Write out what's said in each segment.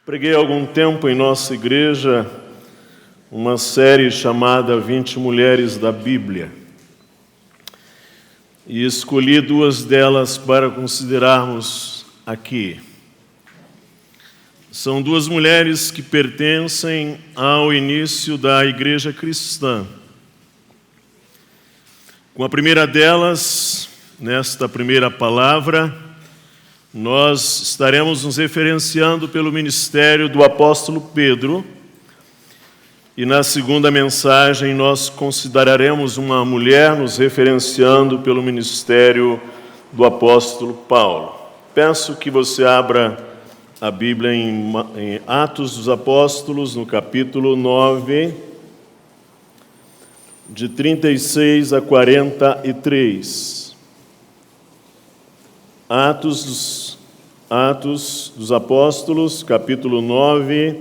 Preguei há algum tempo em nossa igreja uma série chamada 20 Mulheres da Bíblia. E escolhi duas delas para considerarmos aqui. São duas mulheres que pertencem ao início da igreja cristã. Com a primeira delas, nesta primeira palavra, nós estaremos nos referenciando pelo ministério do apóstolo Pedro. E na segunda mensagem nós consideraremos uma mulher nos referenciando pelo ministério do apóstolo Paulo. Peço que você abra a Bíblia em Atos dos Apóstolos, no capítulo 9, de 36 a 43. Atos dos Apóstolos, capítulo 9,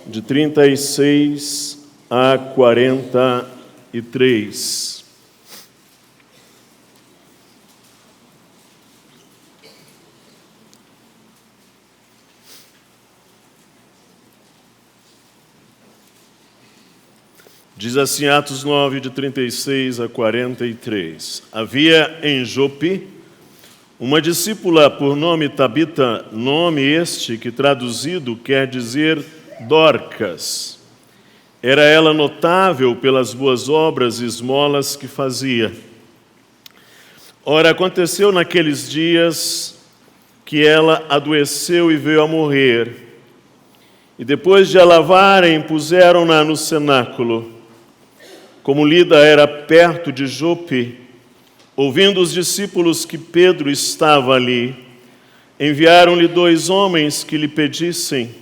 de 36 a 43. Diz assim, Atos 9, de 36 a 43. Havia em Jope uma discípula por nome Tabita, nome este que traduzido quer dizer Dorcas. Era ela notável pelas boas obras e esmolas que fazia. Ora, aconteceu naqueles dias que ela adoeceu e veio a morrer. E depois de a lavarem, puseram-na no cenáculo. Como Lida era perto de Jope, ouvindo os discípulos que Pedro estava ali, enviaram-lhe 2 homens que lhe pedissem: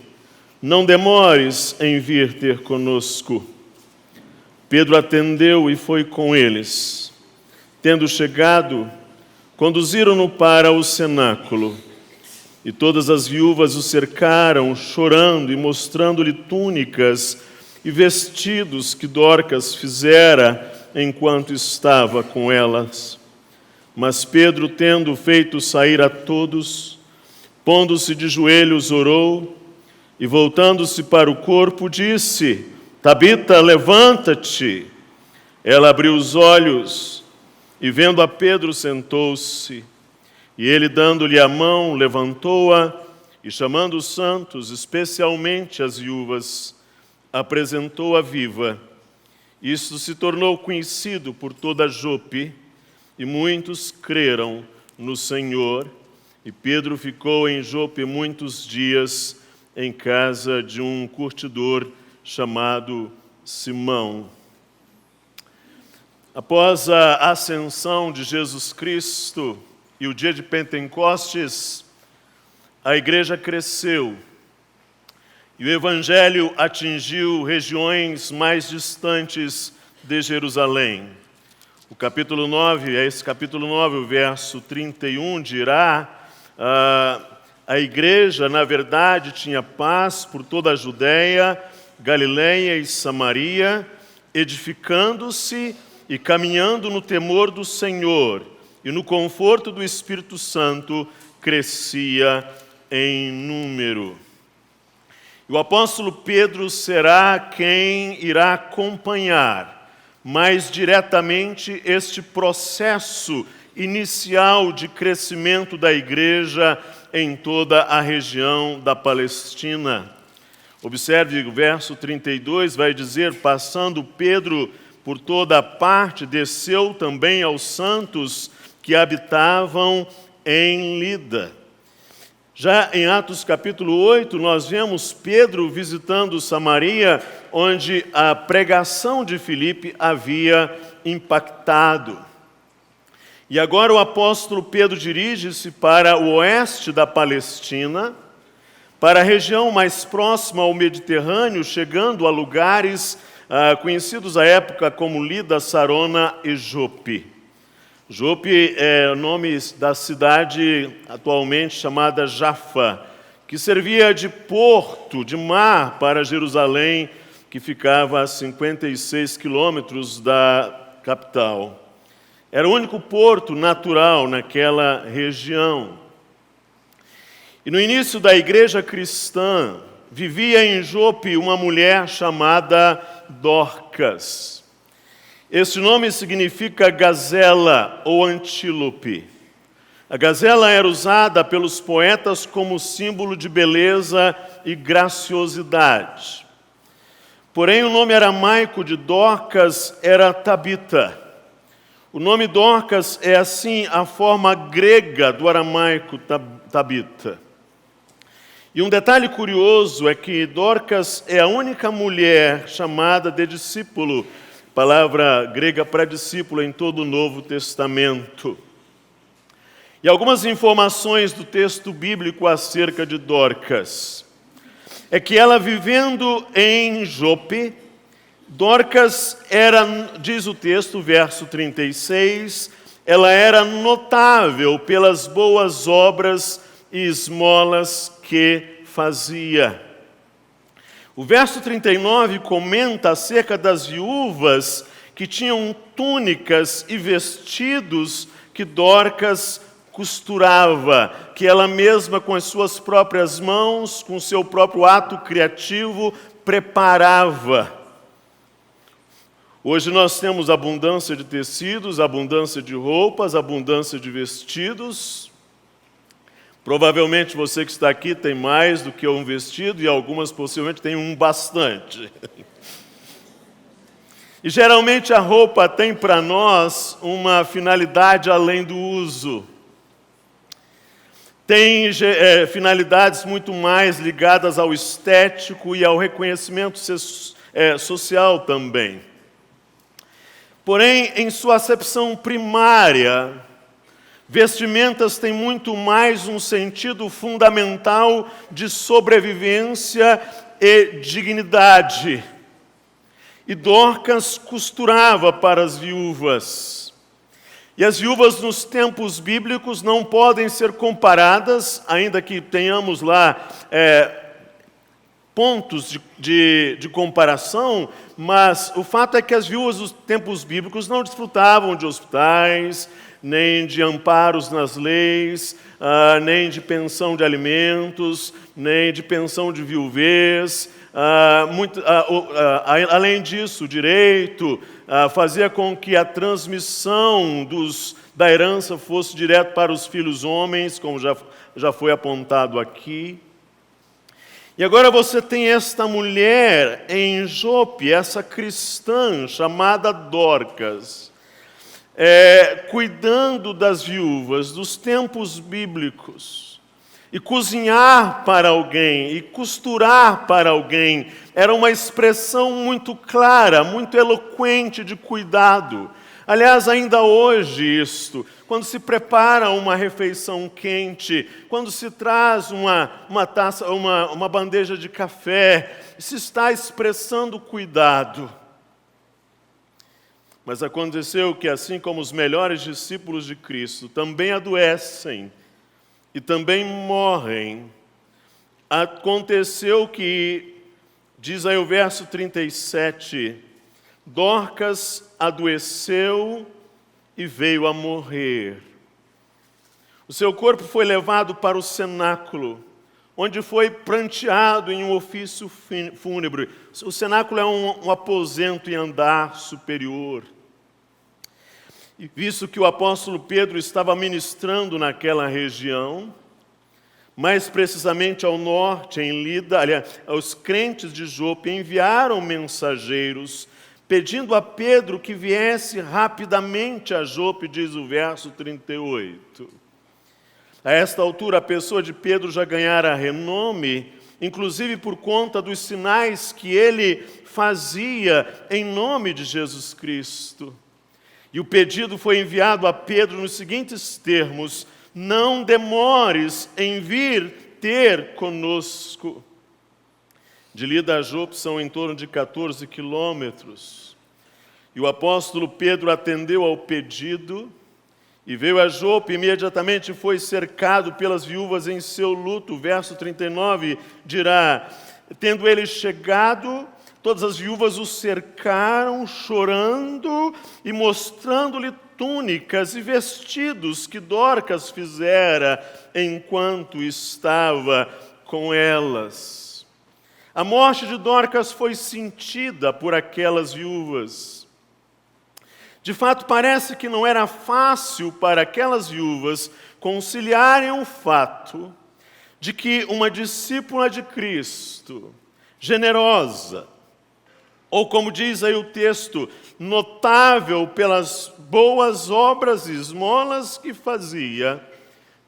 não demores em vir ter conosco. Pedro atendeu e foi com eles. Tendo chegado, conduziram-no para o cenáculo. E todas as viúvas o cercaram, chorando e mostrando-lhe túnicas e vestidos que Dorcas fizera enquanto estava com elas. Mas Pedro, tendo feito sair a todos, pondo-se de joelhos, orou, e voltando-se para o corpo, disse: Tabita, levanta-te. Ela abriu os olhos, e vendo a Pedro, sentou-se. E ele, dando-lhe a mão, levantou-a, e chamando os santos, especialmente as viúvas, apresentou-a viva. Isto se tornou conhecido por toda Jope, e muitos creram no Senhor. E Pedro ficou em Jope muitos dias, em casa de um curtidor chamado Simão. Após a ascensão de Jesus Cristo e o dia de Pentecostes, a igreja cresceu e o evangelho atingiu regiões mais distantes de Jerusalém. O capítulo 9, esse capítulo 9, o verso 31 dirá: a igreja, na verdade, tinha paz por toda a Judéia, Galileia e Samaria, edificando-se e caminhando no temor do Senhor, e no conforto do Espírito Santo crescia em número. E o apóstolo Pedro será quem irá acompanhar mais diretamente este processo inicial de crescimento da igreja em toda a região da Palestina. Observe o verso 32, vai dizer: passando Pedro por toda a parte, desceu também aos santos que habitavam em Lida. Já em Atos capítulo 8, nós vemos Pedro visitando Samaria, onde a pregação de Filipe havia impactado. E agora o apóstolo Pedro dirige-se para o oeste da Palestina, para a região mais próxima ao Mediterrâneo, chegando a lugares conhecidos à época como Lida, Sarona e Jope. Jope é o nome da cidade atualmente chamada Jaffa, que servia de porto, de mar para Jerusalém, que ficava a 56 quilômetros da capital. Era o único porto natural naquela região. E no início da igreja cristã, vivia em Jope uma mulher chamada Dorcas. Esse nome significa gazela ou antílope. A gazela era usada pelos poetas como símbolo de beleza e graciosidade. Porém, o nome aramaico de Dorcas era Tabita. O nome Dorcas é, assim, a forma grega do aramaico Tabita. E um detalhe curioso é que Dorcas é a única mulher chamada de discípulo, palavra grega para discípulo em todo o Novo Testamento. E algumas informações do texto bíblico acerca de Dorcas. É que ela vivendo em Jope, Dorcas era, diz o texto, verso 36, ela era notável pelas boas obras e esmolas que fazia. O verso 39 comenta acerca das viúvas que tinham túnicas e vestidos que Dorcas costurava, que ela mesma com as suas próprias mãos, com o seu próprio ato criativo, preparava. Hoje nós temos abundância de tecidos, abundância de roupas, abundância de vestidos. Provavelmente você que está aqui tem mais do que um vestido e algumas possivelmente têm um bastante. E geralmente a roupa tem para nós uma finalidade além do uso. Tem finalidades muito mais ligadas ao estético e ao reconhecimento social também. Porém, em sua acepção primária, vestimentas têm muito mais um sentido fundamental de sobrevivência e dignidade. E Dorcas costurava para as viúvas. E as viúvas nos tempos bíblicos não podem ser comparadas, ainda que tenhamos lá pontos de comparação, mas o fato é que as viúvas dos tempos bíblicos não desfrutavam de hospitais, nem de amparos nas leis, nem de pensão de alimentos, nem de pensão de viuvez. Além disso, o direito fazia com que a transmissão da herança fosse direto para os filhos homens, como já foi apontado aqui. E agora você tem esta mulher em Jope, essa cristã chamada Dorcas, cuidando das viúvas dos tempos bíblicos. E cozinhar para alguém, e costurar para alguém, era uma expressão muito clara, muito eloquente de cuidado. Aliás, ainda hoje quando se prepara uma refeição quente, quando se traz uma taça, uma bandeja de café, se está expressando cuidado. Mas aconteceu que, assim como os melhores discípulos de Cristo também adoecem e também morrem, aconteceu que, diz aí o verso 37, Dorcas adoeceu e veio a morrer. O seu corpo foi levado para o cenáculo, onde foi pranteado em um ofício fúnebre. O cenáculo é um aposento em andar superior. E visto que o apóstolo Pedro estava ministrando naquela região, mais precisamente ao norte, em Lida, aliás, os crentes de Jope enviaram mensageiros pedindo a Pedro que viesse rapidamente a Jope, diz o verso 38. A esta altura, a pessoa de Pedro já ganhara renome, inclusive por conta dos sinais que ele fazia em nome de Jesus Cristo. E o pedido foi enviado a Pedro nos seguintes termos: não demores em vir ter conosco. De Lida a Jope são em torno de 14 quilômetros. E o apóstolo Pedro atendeu ao pedido e veio a Jope, imediatamente foi cercado pelas viúvas em seu luto. O verso 39 dirá: tendo ele chegado, todas as viúvas o cercaram, chorando e mostrando-lhe túnicas e vestidos que Dorcas fizera enquanto estava com elas. A morte de Dorcas foi sentida por aquelas viúvas. De fato, parece que não era fácil para aquelas viúvas conciliarem o fato de que uma discípula de Cristo, generosa, ou como diz aí o texto, notável pelas boas obras e esmolas que fazia,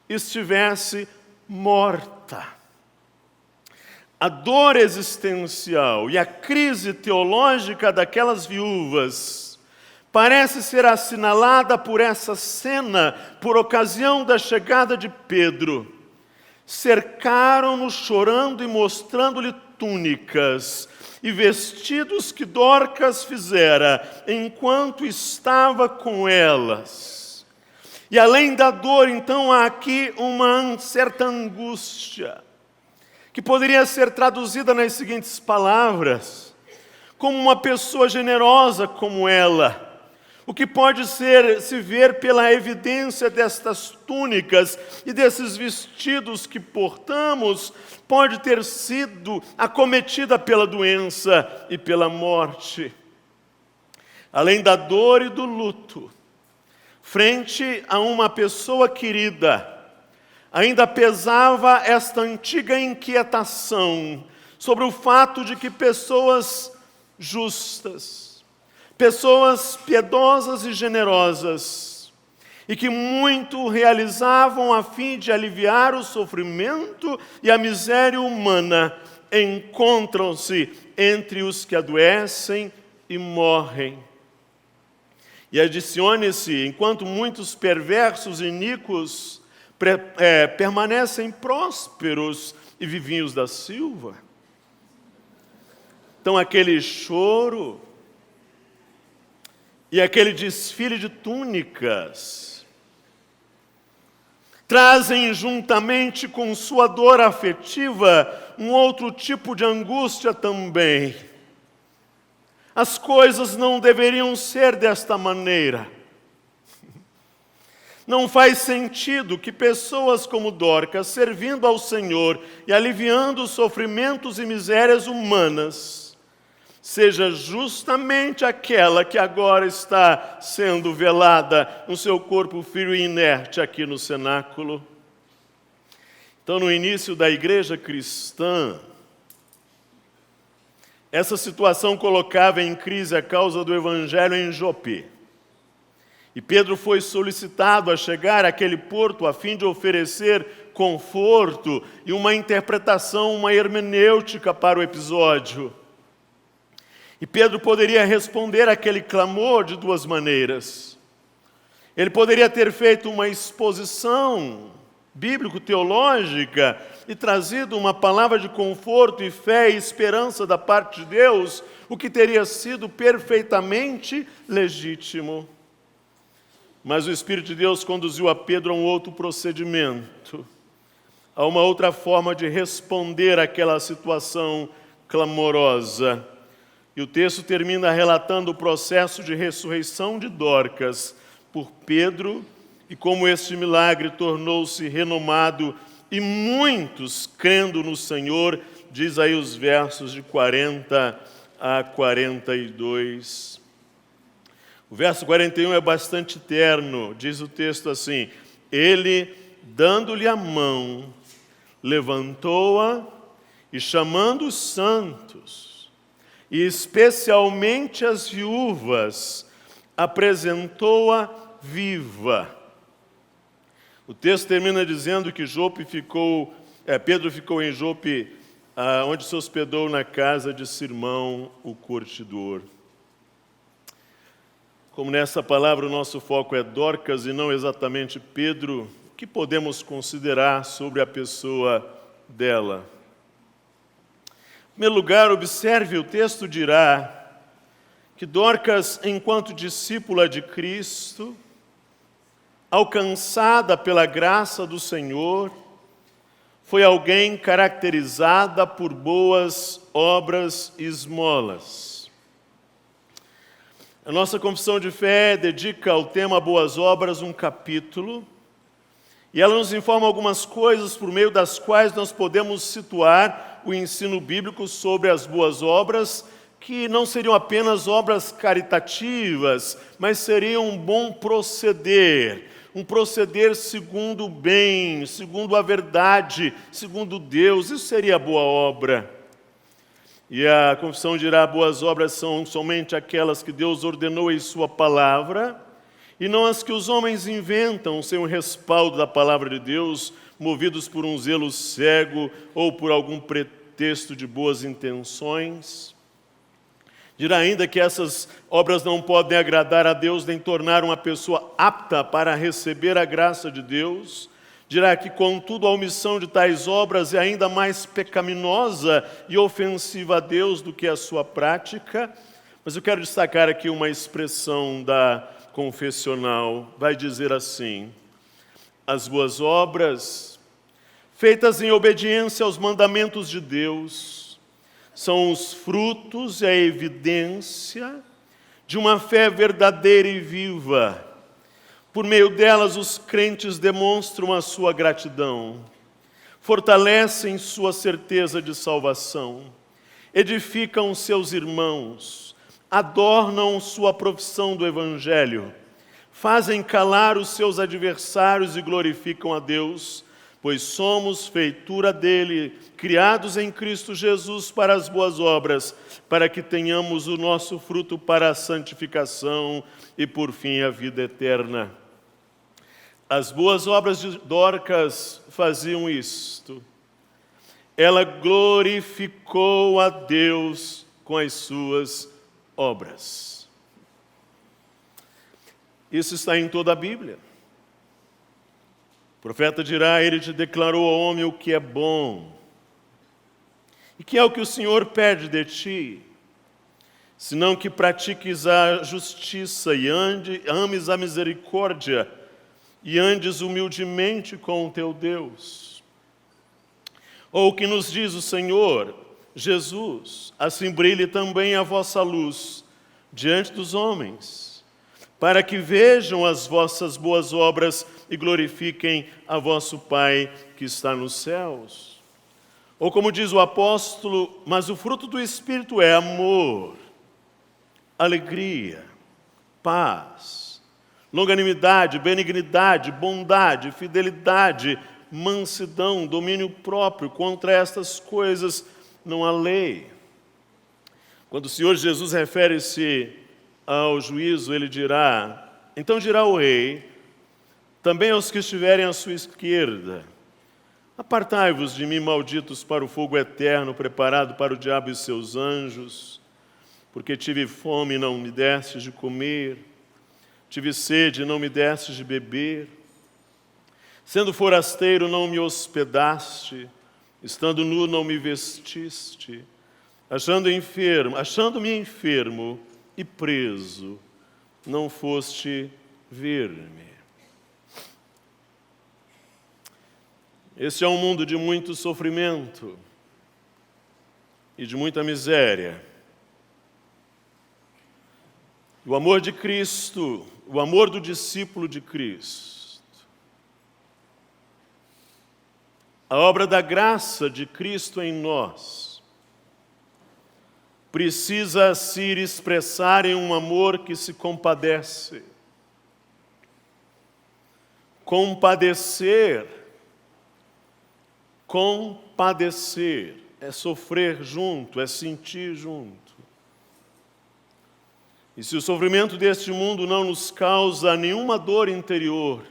estivesse morta. A dor existencial e a crise teológica daquelas viúvas parece ser assinalada por essa cena, por ocasião da chegada de Pedro. Cercaram-no chorando e mostrando-lhe túnicas e vestidos que Dorcas fizera enquanto estava com elas. E além da dor, então, há aqui uma certa angústia, que poderia ser traduzida nas seguintes palavras: como uma pessoa generosa como ela, o que pode se ver pela evidência destas túnicas e desses vestidos que portamos, pode ter sido acometida pela doença e pela morte. Além da dor e do luto, frente a uma pessoa querida, ainda pesava esta antiga inquietação sobre o fato de que pessoas justas, pessoas piedosas e generosas, e que muito realizavam a fim de aliviar o sofrimento e a miséria humana, encontram-se entre os que adoecem e morrem. E adicione-se, enquanto muitos perversos e iníquos permanecem prósperos e vivinhos da silva. Então aquele choro e aquele desfile de túnicas trazem juntamente com sua dor afetiva um outro tipo de angústia também. As coisas não deveriam ser desta maneira. Não faz sentido que pessoas como Dorcas, servindo ao Senhor e aliviando os sofrimentos e misérias humanas, seja justamente aquela que agora está sendo velada no seu corpo frio e inerte aqui no cenáculo. Então, no início da igreja cristã, essa situação colocava em crise a causa do evangelho em Jope. E Pedro foi solicitado a chegar àquele porto a fim de oferecer conforto e uma interpretação, uma hermenêutica para o episódio. E Pedro poderia responder àquele clamor de duas maneiras. Ele poderia ter feito uma exposição bíblico-teológica e trazido uma palavra de conforto e fé e esperança da parte de Deus, o que teria sido perfeitamente legítimo. Mas o Espírito de Deus conduziu a Pedro a um outro procedimento, a uma outra forma de responder àquela situação clamorosa. E o texto termina relatando o processo de ressurreição de Dorcas por Pedro e como este milagre tornou-se renomado e muitos, crendo no Senhor, diz aí os versos de 40 a 42. O verso 41 é bastante terno, diz o texto assim: ele, dando-lhe a mão, levantou-a e chamando os santos, e especialmente as viúvas, apresentou-a viva. O texto termina dizendo que Pedro ficou em Jope, onde se hospedou na casa de Simão, o curtidor. Como nessa palavra o nosso foco é Dorcas e não exatamente Pedro, o que podemos considerar sobre a pessoa dela? Em primeiro lugar, observe, o texto dirá que Dorcas, enquanto discípula de Cristo, alcançada pela graça do Senhor, foi alguém caracterizada por boas obras e esmolas. A nossa confissão de fé dedica ao tema Boas Obras um capítulo, e ela nos informa algumas coisas por meio das quais nós podemos situar o ensino bíblico sobre as boas obras, que não seriam apenas obras caritativas, mas seriam um bom proceder, um proceder segundo o bem, segundo a verdade, segundo Deus. Isso seria boa obra. E a confissão dirá: boas obras são somente aquelas que Deus ordenou em sua palavra, e não as que os homens inventam sem o respaldo da palavra de Deus, movidos por um zelo cego ou por algum pretexto de boas intenções. Dirá ainda que essas obras não podem agradar a Deus nem tornar uma pessoa apta para receber a graça de Deus. Dirá que, contudo, a omissão de tais obras é ainda mais pecaminosa e ofensiva a Deus do que a sua prática. Mas eu quero destacar aqui uma expressão da confessional. Vai dizer assim: as boas obras, feitas em obediência aos mandamentos de Deus, são os frutos e a evidência de uma fé verdadeira e viva. Por meio delas, os crentes demonstram a sua gratidão, fortalecem sua certeza de salvação, edificam seus irmãos, adornam sua profissão do Evangelho, fazem calar os seus adversários e glorificam a Deus, pois somos feitura dele, criados em Cristo Jesus para as boas obras, para que tenhamos o nosso fruto para a santificação e, por fim, a vida eterna. As boas obras de Dorcas faziam isto. Ela glorificou a Deus com as suas obras. Isso está em toda a Bíblia. O profeta dirá: ele te declarou ao homem o que é bom. E que é o que o Senhor pede de ti? Senão que pratiques a justiça e ames a misericórdia e andes humildemente com o teu Deus. Ou o que nos diz o Senhor Jesus: assim brilhe também a vossa luz diante dos homens, para que vejam as vossas boas obras e glorifiquem a vosso Pai que está nos céus. Ou como diz o apóstolo: mas o fruto do Espírito é amor, alegria, paz, longanimidade, benignidade, bondade, fidelidade, mansidão, domínio próprio. Contra estas coisas não há lei. Quando o Senhor Jesus refere-se ao juízo, ele dirá: então dirá o rei também aos que estiverem à sua esquerda: apartai-vos de mim, malditos, para o fogo eterno, preparado para o diabo e seus anjos, porque tive fome e não me destes de comer, tive sede e não me destes de beber, sendo forasteiro não me hospedaste, estando nu não me vestiste, achando-me enfermo e preso, não foste ver-me. Este é um mundo de muito sofrimento e de muita miséria. O amor de Cristo, o amor do discípulo de Cristo, a obra da graça de Cristo em nós, precisa se expressar em um amor que se compadece. Compadecer é sofrer junto, é sentir junto. E se o sofrimento deste mundo não nos causa nenhuma dor interior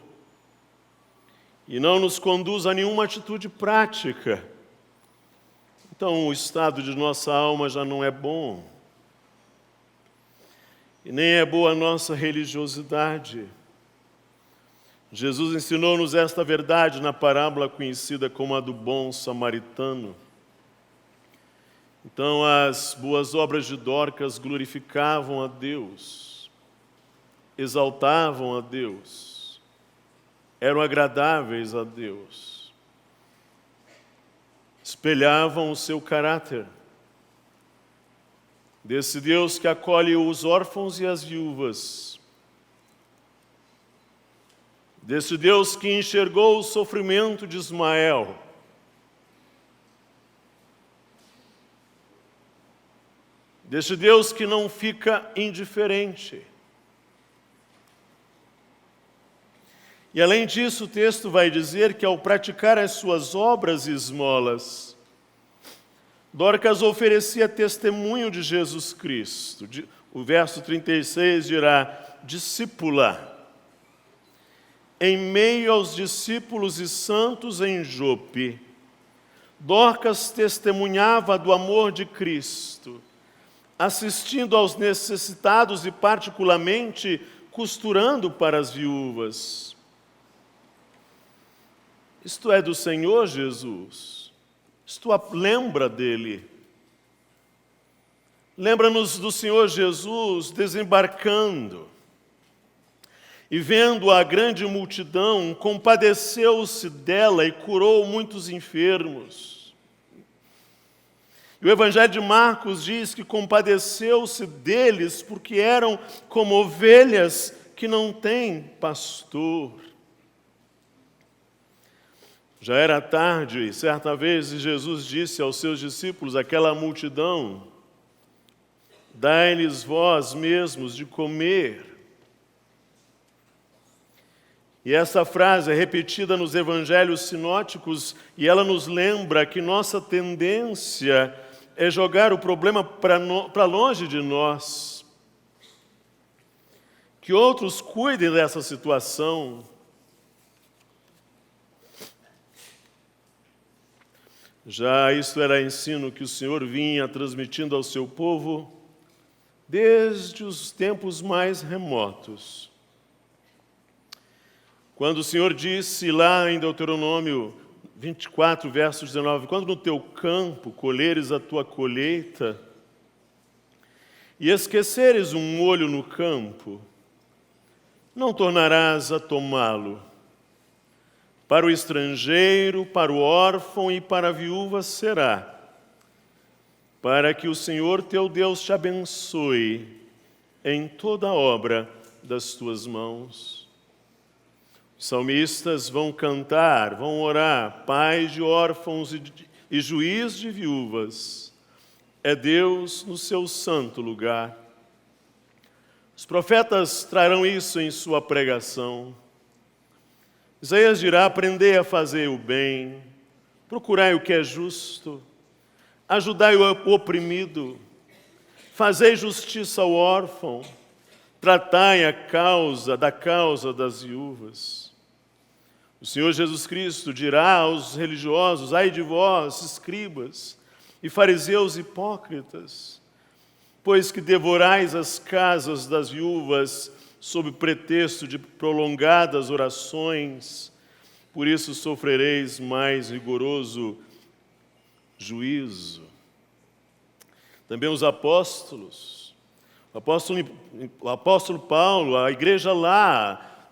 e não nos conduz a nenhuma atitude prática, então o estado de nossa alma já não é bom. E nem é boa a nossa religiosidade. Jesus ensinou-nos esta verdade na parábola conhecida como a do bom samaritano. Então, as boas obras de Dorcas glorificavam a Deus, exaltavam a Deus, eram agradáveis a Deus, espelhavam o seu caráter. desse Deus que acolhe os órfãos e as viúvas, desse Deus que enxergou o sofrimento de Ismael, desse Deus que não fica indiferente. E além disso, o texto vai dizer que ao praticar as suas obras e esmolas, Dorcas oferecia testemunho de Jesus Cristo. O verso 36 dirá, discípula. Em meio aos discípulos e santos em Jope, Dorcas testemunhava do amor de Cristo, assistindo aos necessitados e particularmente costurando para as viúvas. Isto é do Senhor Jesus. Isto lembra dele. Lembra-nos do Senhor Jesus desembarcando e vendo a grande multidão, compadeceu-se dela e curou muitos enfermos. E o Evangelho de Marcos diz que compadeceu-se deles porque eram como ovelhas que não têm pastor. Já era tarde, e certa vez Jesus disse aos seus discípulos, aquela multidão, dai-lhes vós mesmos de comer. E essa frase é repetida nos evangelhos sinóticos e ela nos lembra que nossa tendência é jogar o problema para longe de nós. Que outros cuidem dessa situação. Já isto era ensino que o Senhor vinha transmitindo ao seu povo desde os tempos mais remotos. Quando o Senhor disse lá em Deuteronômio 24, verso 19, quando no teu campo colheres a tua colheita e esqueceres um molho no campo, não tornarás a tomá-lo. Para o estrangeiro, para o órfão e para a viúva será, para que o Senhor teu Deus te abençoe em toda a obra das tuas mãos. Os salmistas vão cantar, vão orar, Pai de órfãos e juiz de viúvas, é Deus no seu santo lugar. Os profetas trarão isso em sua pregação. Isaías dirá, aprendei a fazer o bem, procurai o que é justo, ajudai o oprimido, fazei justiça ao órfão, tratai da causa das viúvas. O Senhor Jesus Cristo dirá aos religiosos, ai de vós, escribas e fariseus hipócritas, pois que devorais as casas das viúvas sob pretexto de prolongadas orações, por isso sofrereis mais rigoroso juízo. Também os apóstolos, o apóstolo Paulo, a igreja lá,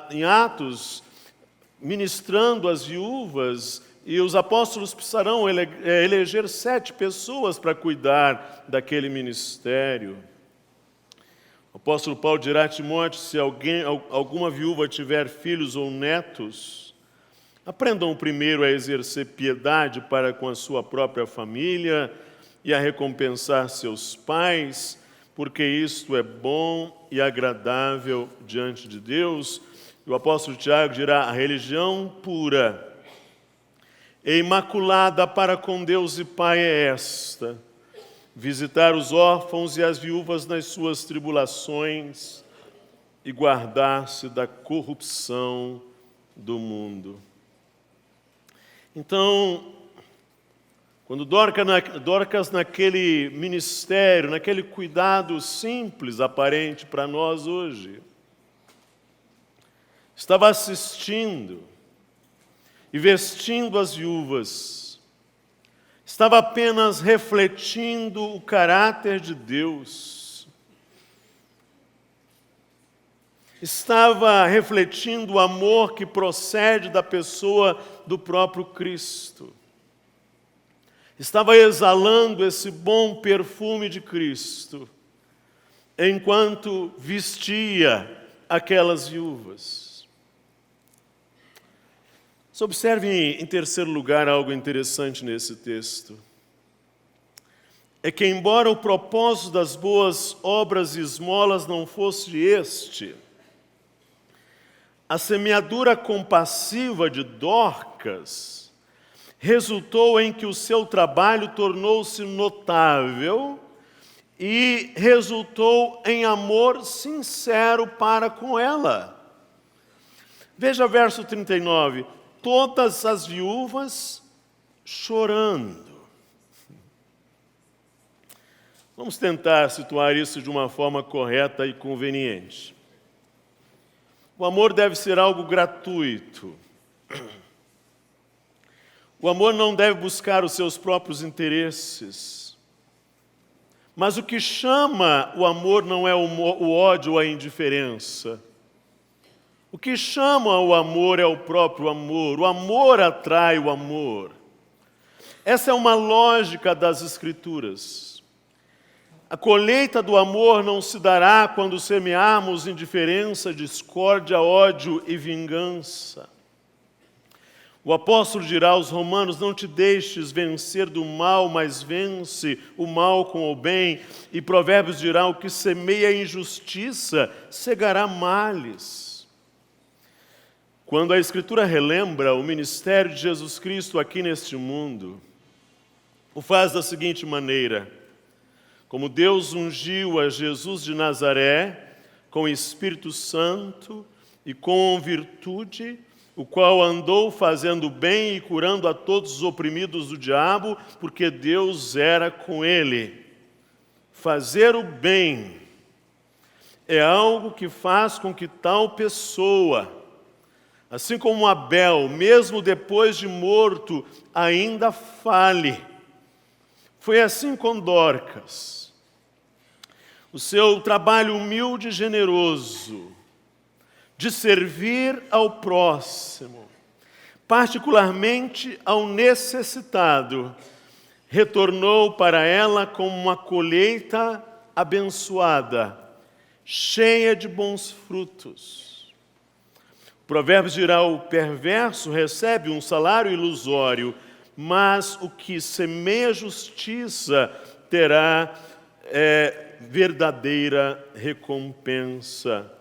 em Atos, ministrando as viúvas, e os apóstolos precisarão eleger 7 pessoas para cuidar daquele ministério. O apóstolo Paulo dirá a Timóteo, se alguma viúva tiver filhos ou netos, aprendam primeiro a exercer piedade para com a sua própria família e a recompensar seus pais, porque isto é bom e agradável diante de Deus. E o apóstolo Tiago dirá, a religião pura e imaculada para com Deus e Pai é esta, visitar os órfãos e as viúvas nas suas tribulações e guardar-se da corrupção do mundo. Então, quando Dorcas naquele ministério, naquele cuidado simples, aparente para nós hoje, estava assistindo e vestindo as viúvas, estava apenas refletindo o caráter de Deus, estava refletindo o amor que procede da pessoa do próprio Cristo. estava exalando esse bom perfume de Cristo, enquanto vestia aquelas viúvas. Mas observe, em terceiro lugar, algo interessante nesse texto. É que, embora o propósito das boas obras e esmolas não fosse este, a semeadura compassiva de Dorcas resultou em que o seu trabalho tornou-se notável e resultou em amor sincero para com ela. Veja verso 39. Todas as viúvas chorando. Vamos tentar situar isso de uma forma correta e conveniente. O amor deve ser algo gratuito. O amor não deve buscar os seus próprios interesses. Mas o que chama o amor não é o ódio ou a indiferença. O que chama o amor é o próprio amor. O amor atrai o amor. Essa é uma lógica das Escrituras. A colheita do amor não se dará quando semearmos indiferença, discórdia, ódio e vingança. O apóstolo dirá aos romanos: não te deixes vencer do mal, mas vence o mal com o bem. E Provérbios dirá: o que semeia injustiça cegará males. Quando a Escritura relembra o ministério de Jesus Cristo aqui neste mundo, o faz da seguinte maneira: como Deus ungiu a Jesus de Nazaré com o Espírito Santo e com virtude, o qual andou fazendo bem e curando a todos os oprimidos do diabo, porque Deus era com ele. Fazer o bem é algo que faz com que tal pessoa, assim como Abel, mesmo depois de morto, ainda fale. Foi assim com Dorcas. O seu trabalho humilde e generoso de servir ao próximo, particularmente ao necessitado, retornou para ela como uma colheita abençoada, cheia de bons frutos. Provérbios dirá: o perverso recebe um salário ilusório, mas o que semeia justiça terá verdadeira recompensa.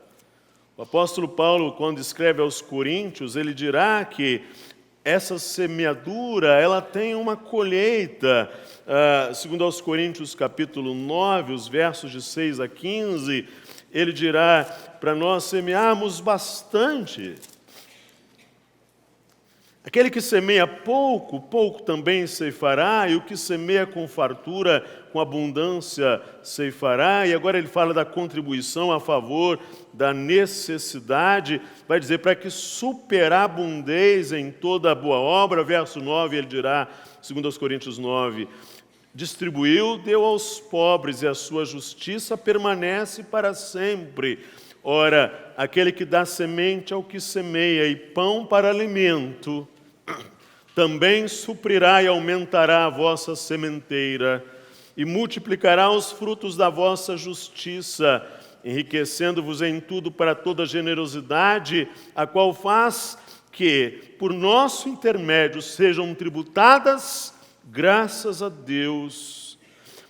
O apóstolo Paulo, quando escreve aos Coríntios, ele dirá que essa semeadura, ela tem uma colheita. Segundo aos Coríntios, capítulo 9, os versos de 6 a 15, ele dirá para nós semearmos bastante. Aquele que semeia pouco, pouco também ceifará, e o que semeia com fartura, com abundância ceifará. E agora ele fala da contribuição a favor da necessidade, vai dizer: para que superabundeis em toda a boa obra. Verso 9, ele dirá, segundo aos Coríntios 9, distribuiu, deu aos pobres, e a sua justiça permanece para sempre. Ora, aquele que dá semente ao que semeia e pão para alimento, também suprirá e aumentará a vossa sementeira, e multiplicará os frutos da vossa justiça, enriquecendo-vos em tudo para toda generosidade, a qual faz que, por nosso intermédio, sejam tributadas graças a Deus.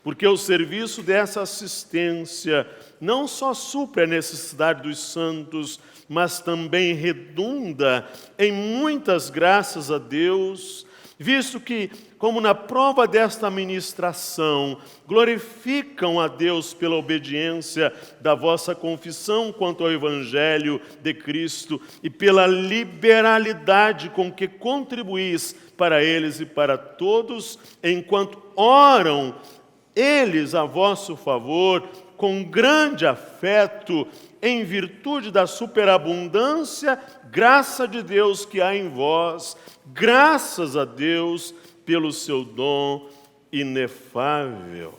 Porque o serviço dessa assistência não só supre a necessidade dos santos, mas também redunda em muitas graças a Deus, visto que, como na prova desta ministração, glorificam a Deus pela obediência da vossa confissão quanto ao Evangelho de Cristo e pela liberalidade com que contribuís para eles e para todos, enquanto oram eles a vosso favor, com grande afeto, em virtude da superabundância, graça de Deus que há em vós, graças a Deus pelo seu dom inefável.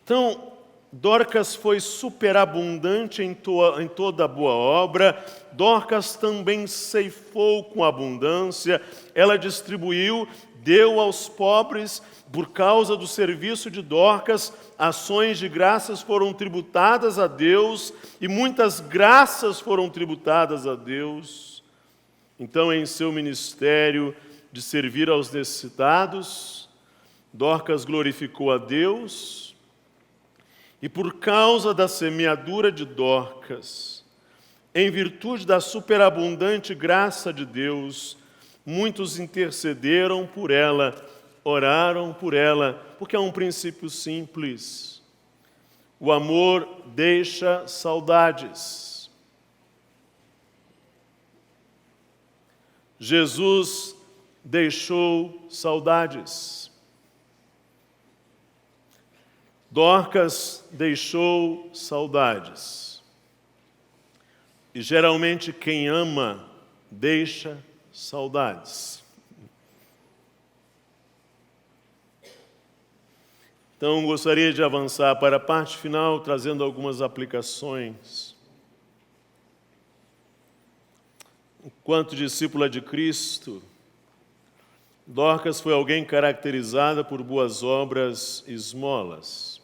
Então, Dorcas foi superabundante em toda boa obra. Dorcas também ceifou com abundância. Ela distribuiu, deu aos pobres. Por causa do serviço de Dorcas, ações de graças foram tributadas a Deus e muitas graças foram tributadas a Deus. Então, em seu ministério de servir aos necessitados, Dorcas glorificou a Deus. E por causa da semeadura de Dorcas, em virtude da superabundante graça de Deus, muitos intercederam por ela, oraram por ela, porque é um princípio simples. O amor deixa saudades. Jesus deixou saudades. Dorcas deixou saudades. E geralmente quem ama deixa saudades. Então gostaria de avançar para a parte final, trazendo algumas aplicações. Enquanto discípula de Cristo, Dorcas foi alguém caracterizada por boas obras e esmolas.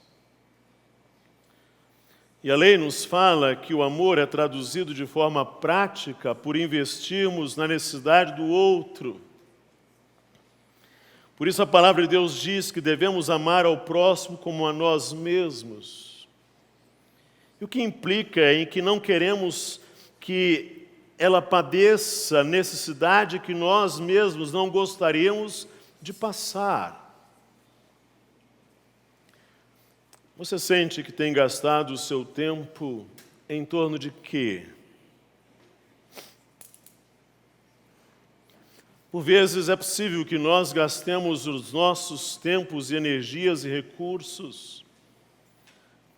E a lei nos fala que o amor é traduzido de forma prática por investirmos na necessidade do outro. Por isso a palavra de Deus diz que devemos amar ao próximo como a nós mesmos. E o que implica em que não queremos que ela padeça necessidade que nós mesmos não gostaríamos de passar. Você sente que tem gastado o seu tempo em torno de quê? Por vezes é possível que nós gastemos os nossos tempos e energias e recursos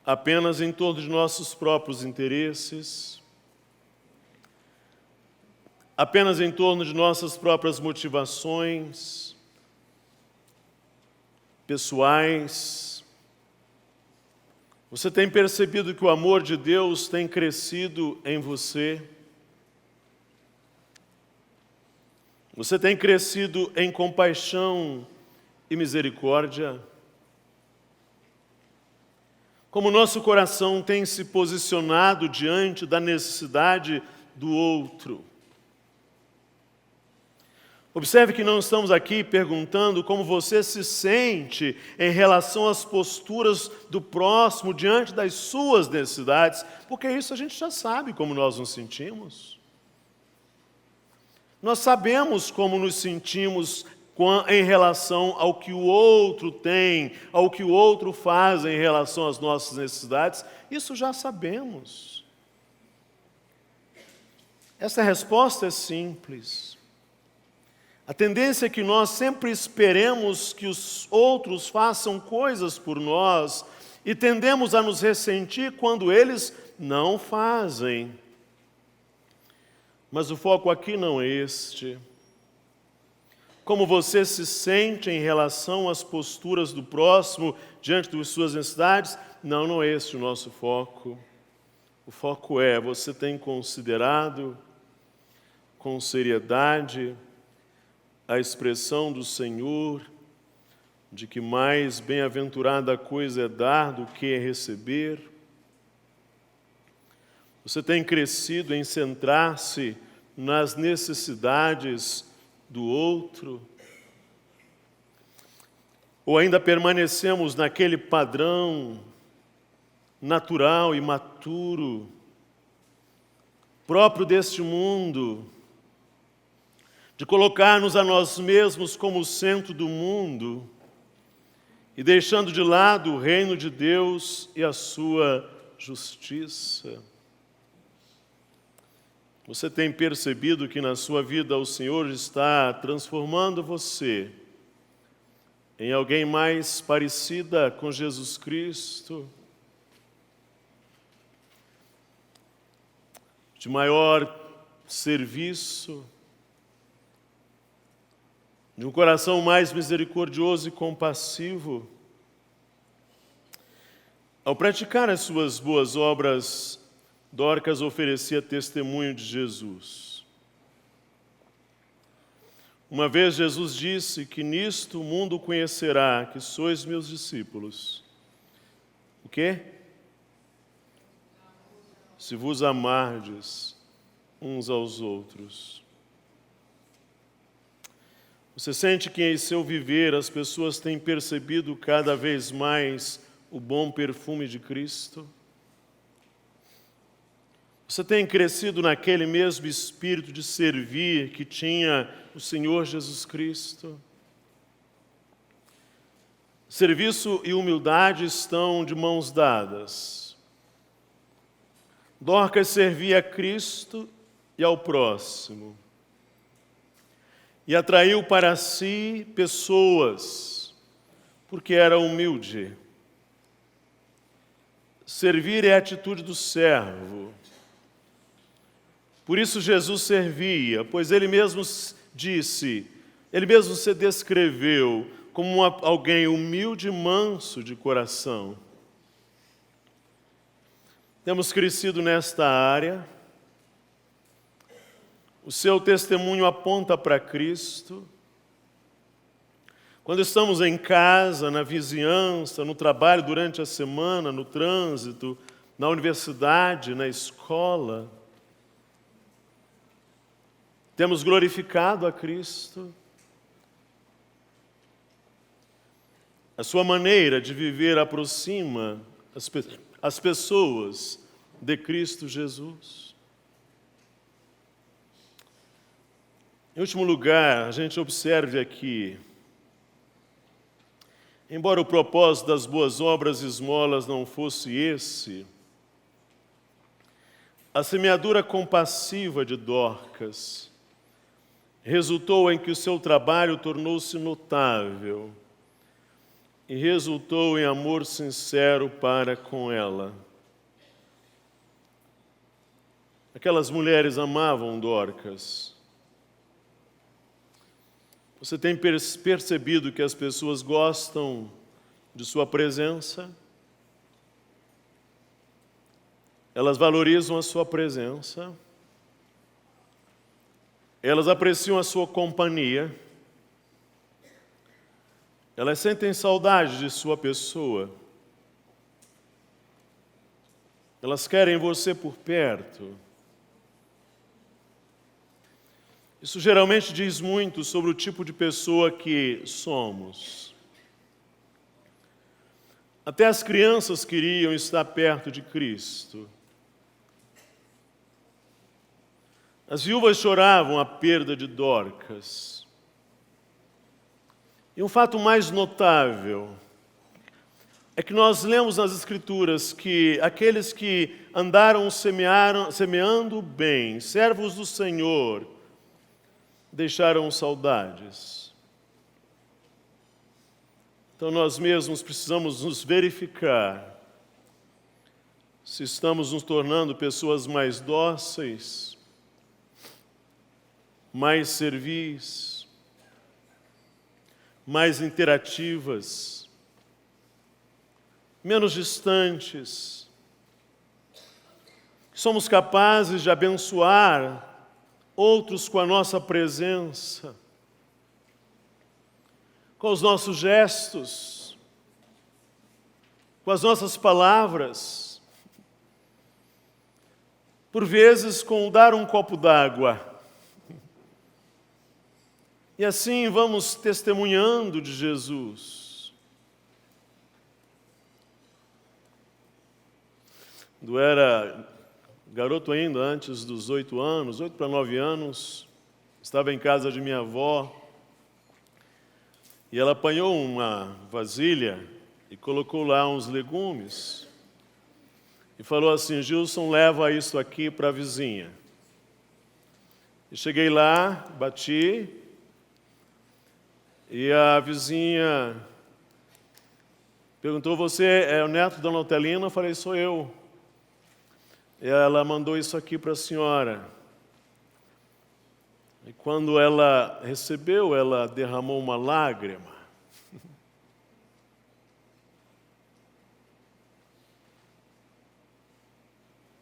apenas em torno de nossos próprios interesses, apenas em torno de nossas próprias motivações pessoais. Você tem percebido que o amor de Deus tem crescido em você? Você tem crescido em compaixão e misericórdia? Como nosso coração tem se posicionado diante da necessidade do outro? Observe que não estamos aqui perguntando como você se sente em relação às posturas do próximo diante das suas necessidades, porque isso a gente já sabe como nós nos sentimos. Nós sabemos como nos sentimos em relação ao que o outro tem, ao que o outro faz em relação às nossas necessidades. Isso já sabemos. Essa resposta é simples. A tendência é que nós sempre esperemos que os outros façam coisas por nós e tendemos a nos ressentir quando eles não fazem. Mas o foco aqui não é este. Como você se sente em relação às posturas do próximo diante das suas necessidades? Não é este o nosso foco. O foco é, você tem considerado com seriedade a expressão do Senhor de que mais bem-aventurada coisa é dar do que receber? Você tem crescido em centrar-se nas necessidades do outro? Ou ainda permanecemos naquele padrão natural e maturo, próprio deste mundo, de colocar-nos a nós mesmos como o centro do mundo e deixando de lado o reino de Deus e a sua justiça? Você tem percebido que na sua vida o Senhor está transformando você em alguém mais parecida com Jesus Cristo? De maior serviço, de um coração mais misericordioso e compassivo? Ao praticar as suas boas obras, Dorcas oferecia testemunho de Jesus. Uma vez Jesus disse que nisto o mundo conhecerá que sois meus discípulos. O quê? Se vos amardes uns aos outros. Você sente que em seu viver as pessoas têm percebido cada vez mais o bom perfume de Cristo? Você tem crescido naquele mesmo espírito de servir que tinha o Senhor Jesus Cristo? Serviço e humildade estão de mãos dadas. Dorcas servia a Cristo e ao próximo. E atraiu para si pessoas, porque era humilde. Servir é a atitude do servo. Por isso Jesus servia, pois ele mesmo disse, ele mesmo se descreveu como alguém humilde e manso de coração. Temos crescido nesta área. O seu testemunho aponta para Cristo. Quando estamos em casa, na vizinhança, no trabalho durante a semana, no trânsito, na universidade, na escola, temos glorificado a Cristo. A sua maneira de viver aproxima as pessoas de Cristo Jesus. Em último lugar, a gente observe aqui, embora o propósito das boas obras e esmolas não fosse esse, a semeadura compassiva de Dorcas resultou em que o seu trabalho tornou-se notável e resultou em amor sincero para com ela. Aquelas mulheres amavam Dorcas. Você tem percebido que as pessoas gostam de sua presença? Elas valorizam a sua presença. Elas apreciam a sua companhia. Elas sentem saudade de sua pessoa. Elas querem você por perto. Isso geralmente diz muito sobre o tipo de pessoa que somos. Até as crianças queriam estar perto de Cristo. As viúvas choravam a perda de Dorcas. E um fato mais notável é que nós lemos nas Escrituras que aqueles que andaram semeando bem, servos do Senhor, deixaram saudades. Então nós mesmos precisamos nos verificar se estamos nos tornando pessoas mais dóceis, mais servis, mais interativas, menos distantes. Somos capazes de abençoar outros com a nossa presença, com os nossos gestos, com as nossas palavras, por vezes com dar um copo d'água. E assim vamos testemunhando de Jesus. Quando era garoto ainda, antes dos 8 anos, 8 para 9 anos, estava em casa de minha avó, e ela apanhou uma vasilha e colocou lá uns legumes, e falou assim: Gilson, leva isso aqui para a vizinha. E cheguei lá, bati, e a vizinha perguntou: você é o neto da Dona Otelina? Eu falei: sou eu. Ela mandou isso aqui para a senhora. E quando ela recebeu, ela derramou uma lágrima.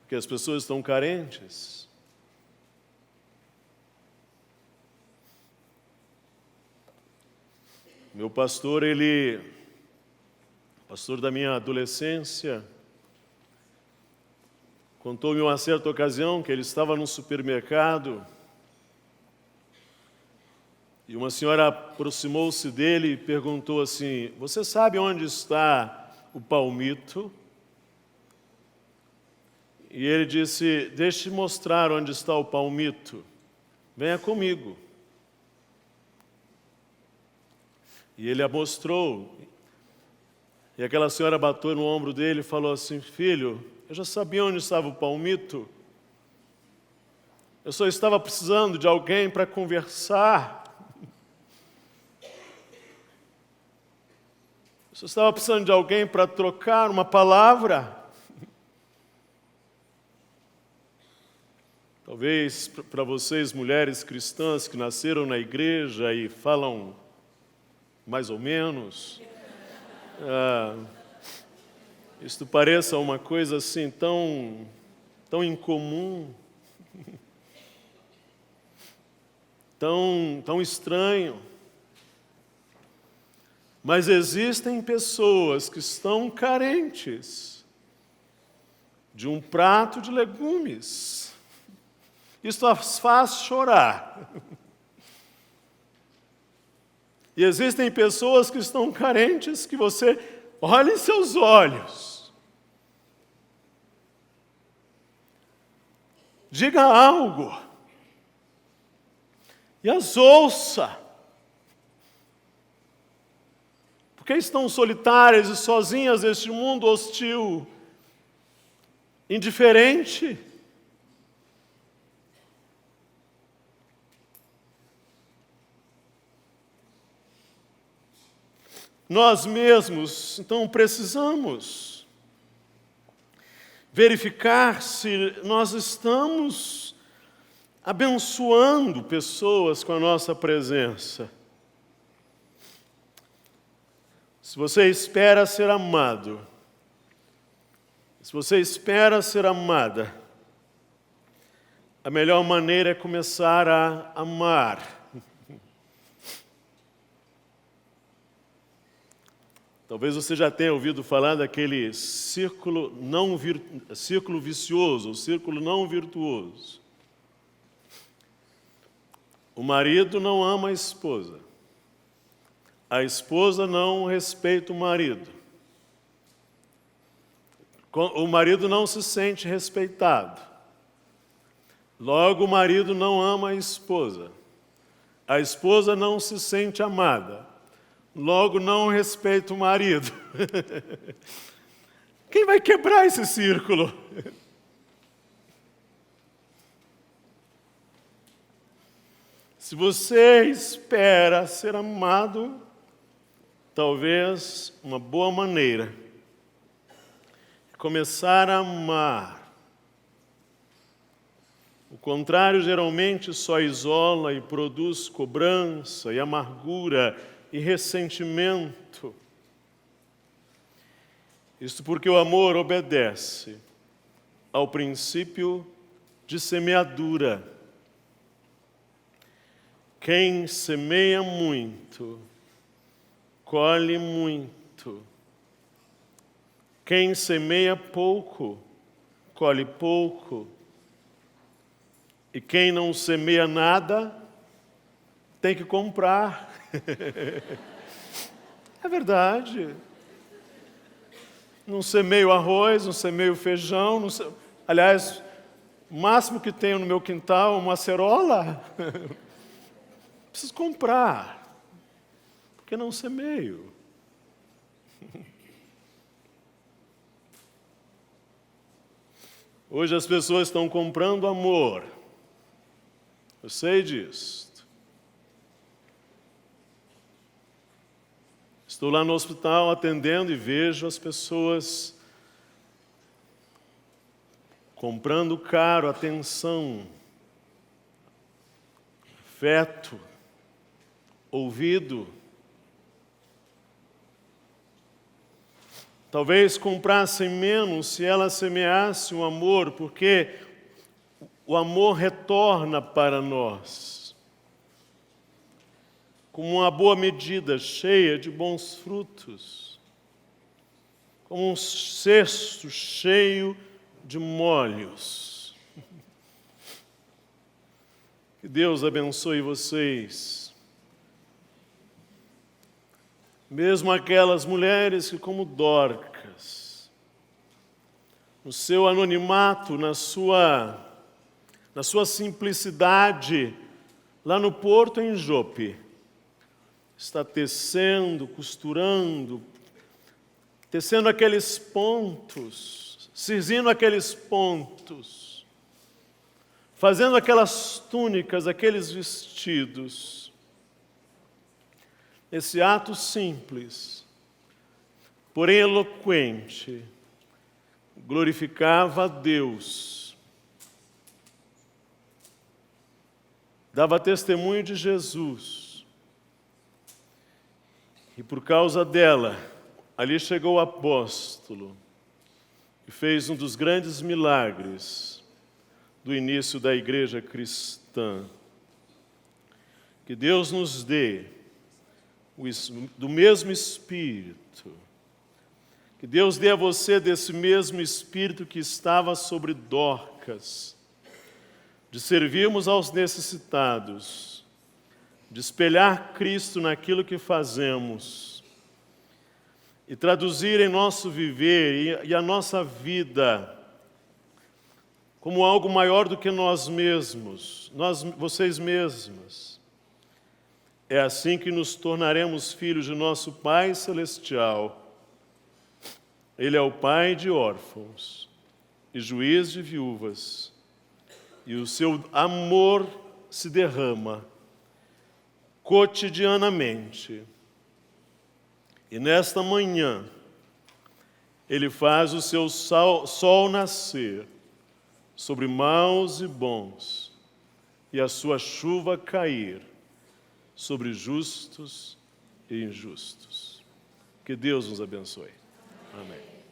Porque as pessoas estão carentes. Meu pastor, pastor da minha adolescência, contou-me uma certa ocasião que ele estava num supermercado e uma senhora aproximou-se dele e perguntou assim: "Você sabe onde está o palmito?" E ele disse: "Deixe mostrar onde está o palmito. Venha comigo." E ele a mostrou. E aquela senhora bateu no ombro dele e falou assim: "Filho, eu já sabia onde estava o palmito. Eu só estava precisando de alguém para conversar. Eu só estava precisando de alguém para trocar uma palavra." Talvez para vocês, mulheres cristãs que nasceram na igreja e falam mais ou menos, isto pareça uma coisa assim tão incomum, tão estranho. Mas existem pessoas que estão carentes de um prato de legumes. Isso as faz chorar. E existem pessoas que estão carentes que você olha em seus olhos, diga algo e as ouça. Porque estão solitárias e sozinhas neste mundo hostil, indiferente. Nós mesmos, então, precisamos verificar se nós estamos abençoando pessoas com a nossa presença. Se você espera ser amado, se você espera ser amada, a melhor maneira é começar a amar. Talvez você já tenha ouvido falar daquele círculo vicioso, o círculo não virtuoso. O marido não ama a esposa não respeita o marido não se sente respeitado. Logo, o marido não ama a esposa não se sente amada. Logo, não respeita o marido. Quem vai quebrar esse círculo? Se você espera ser amado, talvez uma boa maneira é começar a amar. O contrário geralmente só isola e produz cobrança e amargura e ressentimento. Isto porque o amor obedece ao princípio de semeadura. Quem semeia muito, colhe muito. Quem semeia pouco, colhe pouco. E quem não semeia nada, tem que comprar. É verdade. Não semeio arroz, não semeio feijão. Aliás, o máximo que tenho no meu quintal é uma acerola. Preciso comprar, porque não semeio. Hoje as pessoas estão comprando amor. Eu sei disso. Estou lá no hospital atendendo e vejo as pessoas comprando caro atenção, afeto, ouvido. talvez comprassem menos se ela semeasse o amor, porque o amor retorna para nós como uma boa medida, cheia de bons frutos, como um cesto cheio de molhos. Que Deus abençoe vocês. Mesmo aquelas mulheres que, como Dorcas, no seu anonimato, na sua simplicidade, lá no porto em Jope, está tecendo, costurando, tecendo aqueles pontos, cinzindo aqueles pontos, fazendo aquelas túnicas, aqueles vestidos. Esse ato simples, porém eloquente, glorificava a Deus, dava testemunho de Jesus, e por causa dela, ali chegou o apóstolo e fez um dos grandes milagres do início da igreja cristã. Que Deus nos dê do mesmo Espírito. Que Deus dê a você desse mesmo Espírito que estava sobre Dorcas, de servirmos aos necessitados, de espelhar Cristo naquilo que fazemos e traduzir em nosso viver e a nossa vida como algo maior do que nós mesmos, vocês mesmas. É assim que nos tornaremos filhos de nosso Pai Celestial. Ele é o Pai de órfãos e juiz de viúvas, e o seu amor se derrama cotidianamente. E nesta manhã, Ele faz o seu sol nascer sobre maus e bons, e a sua chuva cair sobre justos e injustos. Que Deus nos abençoe. Amém.